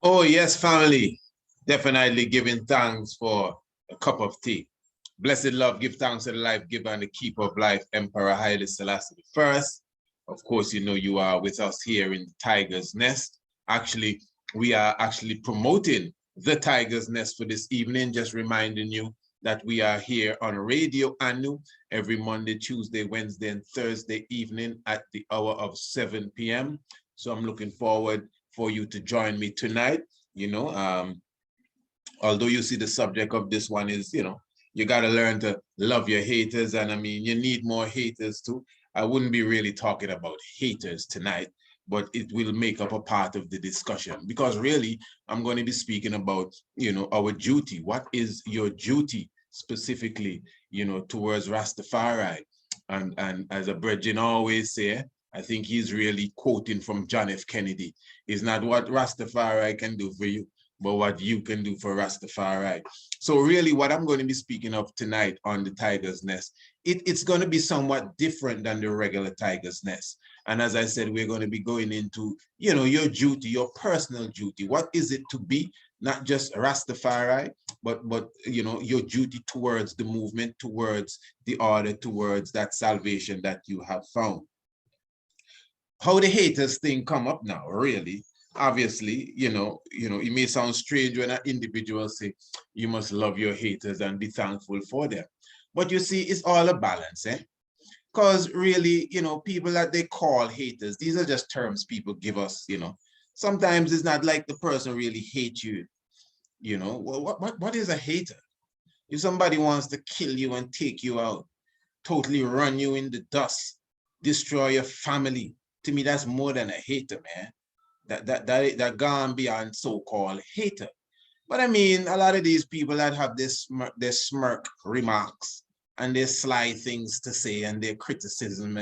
Oh, yes, family. Definitely giving thanks for a cup of tea. Blessed love, give thanks to the life giver and the keeper of life, Emperor Haile Selassie I. Of course, you know you are with us here in the Tiger's Nest. Actually, we are actually promoting the Tiger's Nest for this evening, just reminding you that we are here on Radio Anu every Monday, Tuesday, Wednesday, and Thursday evening at the hour of 7 p.m. So I'm looking forward for you to join me tonight. Although you see the subject of this one is, you got to learn to love your haters. And I mean, you need more haters too. I wouldn't be really talking about haters tonight, but it will make up a part of the discussion because really I'm going to be speaking about, our duty. What is your duty specifically, towards Rastafari? And as a brethren always say, I think he's really quoting from John F. Kennedy. It's not what Rastafari can do for you, but what you can do for Rastafari. So really what I'm going to be speaking of tonight on the Tiger's Nest, it's going to be somewhat different than the regular Tiger's Nest. And as I said, we're going to be going into, your duty, your personal duty. What is it to be not just Rastafari, but your duty towards the movement, towards the order, towards that salvation that you have found. How the haters thing come up now, really? Obviously, it may sound strange when an individual say, you must love your haters and be thankful for them. But you see, it's all a balance, eh? Because really, people that they call haters, these are just terms people give us, Sometimes it's not like the person really hates you, Well, what is a hater? If somebody wants to kill you and take you out, totally run you in the dust, destroy your family, to me, that's more than a hater, man. That gone beyond so-called hater. But I mean, a lot of these people that have this their smirk remarks and their sly things to say and their criticism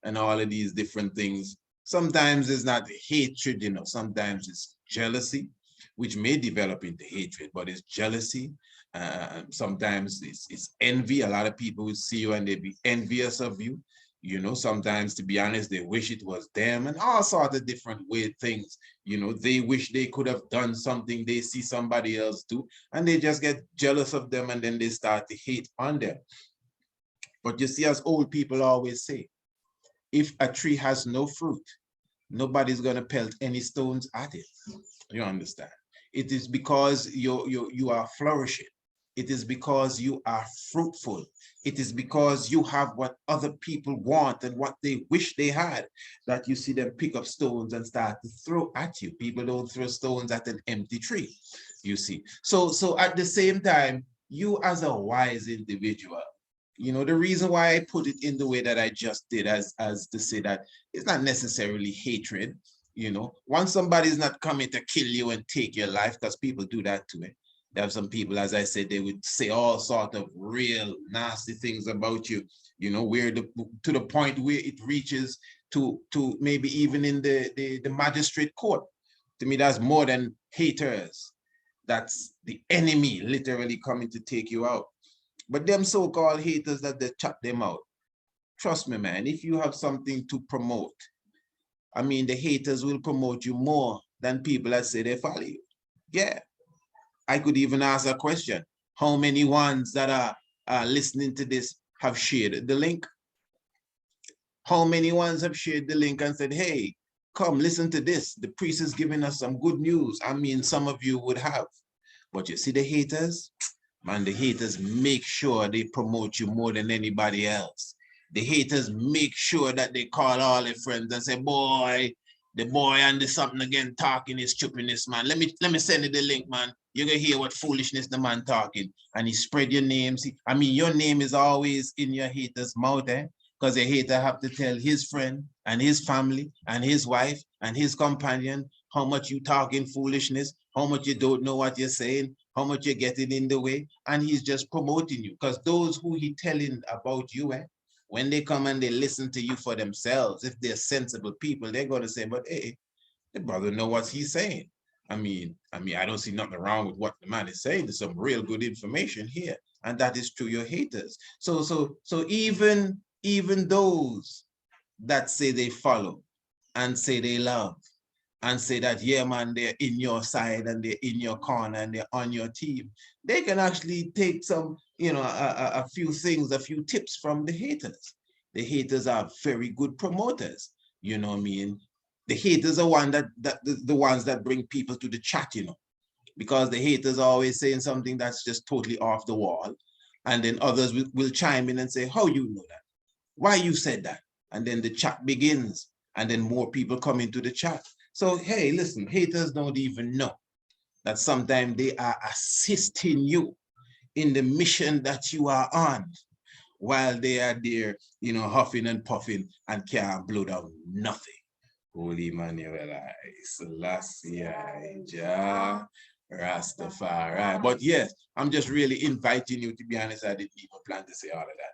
and all of these different things, sometimes it's not hatred, sometimes it's jealousy, which may develop into hatred, but it's jealousy. Sometimes it's envy. A lot of people will see you and they be envious of you. Sometimes, to be honest, they wish it was them and all sorts of different weird things. They wish they could have done something they see somebody else do, and they just get jealous of them, and then they start to hate on them. But you see, as old people always say, if a tree has no fruit, nobody's going to pelt any stones at it. You understand? It is because you are flourishing. It is because you are fruitful. It is because you have what other people want and what they wish they had that you see them pick up stones and start to throw at you. People don't throw stones at an empty tree, you see. So at the same time, you as a wise individual, the reason why I put it in the way that I just did as to say that it's not necessarily hatred. Once somebody's not coming to kill you and take your life, because people do that to it. There are some people, as I said, they would say all sorts of real nasty things about you, where to the point where it reaches to maybe even in the magistrate court. To me, that's more than haters. That's the enemy literally coming to take you out. But them so-called haters that they chop them out. Trust me, man, if you have something to promote, I mean, the haters will promote you more than people that say they follow you. Yeah. I could even ask a question. How many ones that are listening to this have shared the link? How many ones have shared the link and said, hey, come listen to this. The priest is giving us some good news. I mean, some of you would have. But you see the haters? Man, the haters make sure they promote you more than anybody else. The haters make sure that they call all their friends and say, boy, the boy and the something again talking is stupidness, man. Let me send you the link, man. You're gonna hear what foolishness the man talking. And he spread your name. See, I mean, your name is always in your hater's mouth, eh? Because the hater have to tell his friend and his family and his wife and his companion how much you talking foolishness, how much you don't know what you're saying, how much you're getting in the way, and he's just promoting you. Because those who he telling about you, when they come and they listen to you for themselves, if they're sensible people, they're going to say, but hey, the brother know what he's saying. I mean, I don't see nothing wrong with what the man is saying. There's some real good information here, and that is to your haters. So even those that say they follow and say they love, and say that, yeah, man, they're in your side and they're in your corner and they're on your team. They can actually take some, you know, a few things, a few tips from the haters. The haters are very good promoters. You know what I mean? The haters are the ones that bring people to the chat, you know, because the haters are always saying something that's just totally off the wall. And then others will chime in and say, how you know that? Why you said that? And then the chat begins, and then more people come into the chat. So, hey, listen, haters don't even know that sometimes they are assisting you in the mission that you are on, while they are there, you know, huffing and puffing and can't blow down nothing. Holy Emmanuel, Selassie, Jah, Rastafari. But yes, I'm just really inviting you, to be honest, I didn't even plan to say all of that.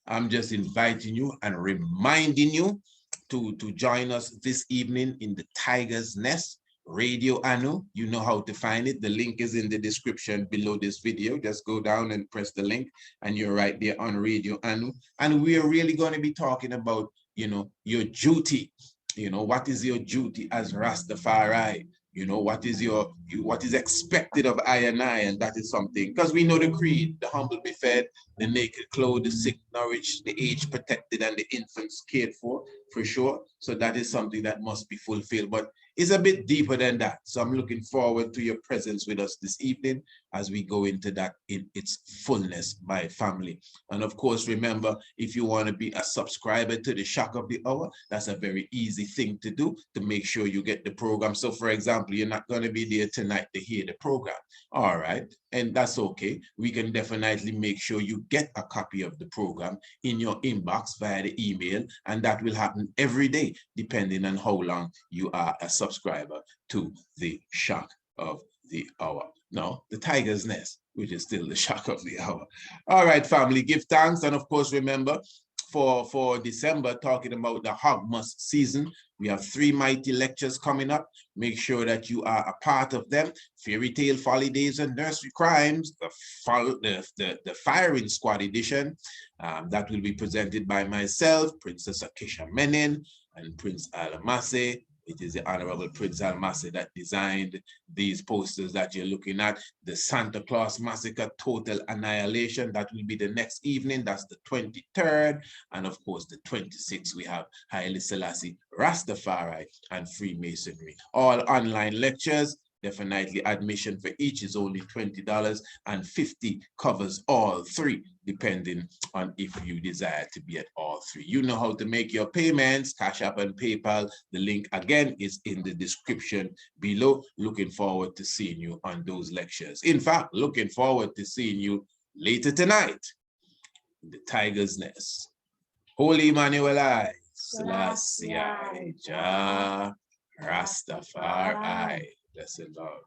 I'm just inviting you and reminding you to join us this evening in the Tiger's Nest Radio Anu. You know how to find it. The link is in the description below this video. Just go down and press the link and you're right there on Radio Anu. And we are really going to be talking about, you know, your duty. You know, what is your duty as Rastafari? You know, what is expected of I, and that is something, because we know the creed: the humble be fed, the naked clothed, the sick nourished, the aged protected, and the infants cared for sure. So that is something that must be fulfilled, but it's a bit deeper than that. So I'm looking forward to your presence with us this evening as we go into that in its fullness, my family. And of course, remember, if you want to be a subscriber to the Shock of the Hour, that's a very easy thing to do to make sure you get the program. So for example, you're not going to be there tonight to hear the program. All right. And that's okay. We can definitely make sure you get a copy of the program in your inbox via the email. And that will happen every day, depending on how long you are a subscriber to the Shock of the Hour. No, the Tiger's Nest, which is still the Shock of the Hour. All right, family, give thanks. And of course, remember, for December, talking about the Hogmas season, we have 3 mighty lectures coming up. Make sure that you are a part of them. Fairy Tale, Folly Days, and Nursery Crimes, the Firing Squad edition. That will be presented by myself, Princess Akisha Menin, and Prince Alamase. It is the Honorable Prince Almasi that designed these posters that you're looking at. The Santa Claus Massacre Total Annihilation, that will be the next evening. That's the 23rd. And of course, the 26th, we have Haile Selassie, Rastafari, and Freemasonry. All online lectures. Definitely admission for each is only $20, and $50 covers all 3, depending on if you desire to be at all 3. You know how to make your payments, Cash App and PayPal. The link again is in the description below. Looking forward to seeing you on those lectures. In fact, looking forward to seeing you later tonight in the Tiger's Nest. Holy Emmanuel, Selassie, Jah, Rastafari. Blessed Lord.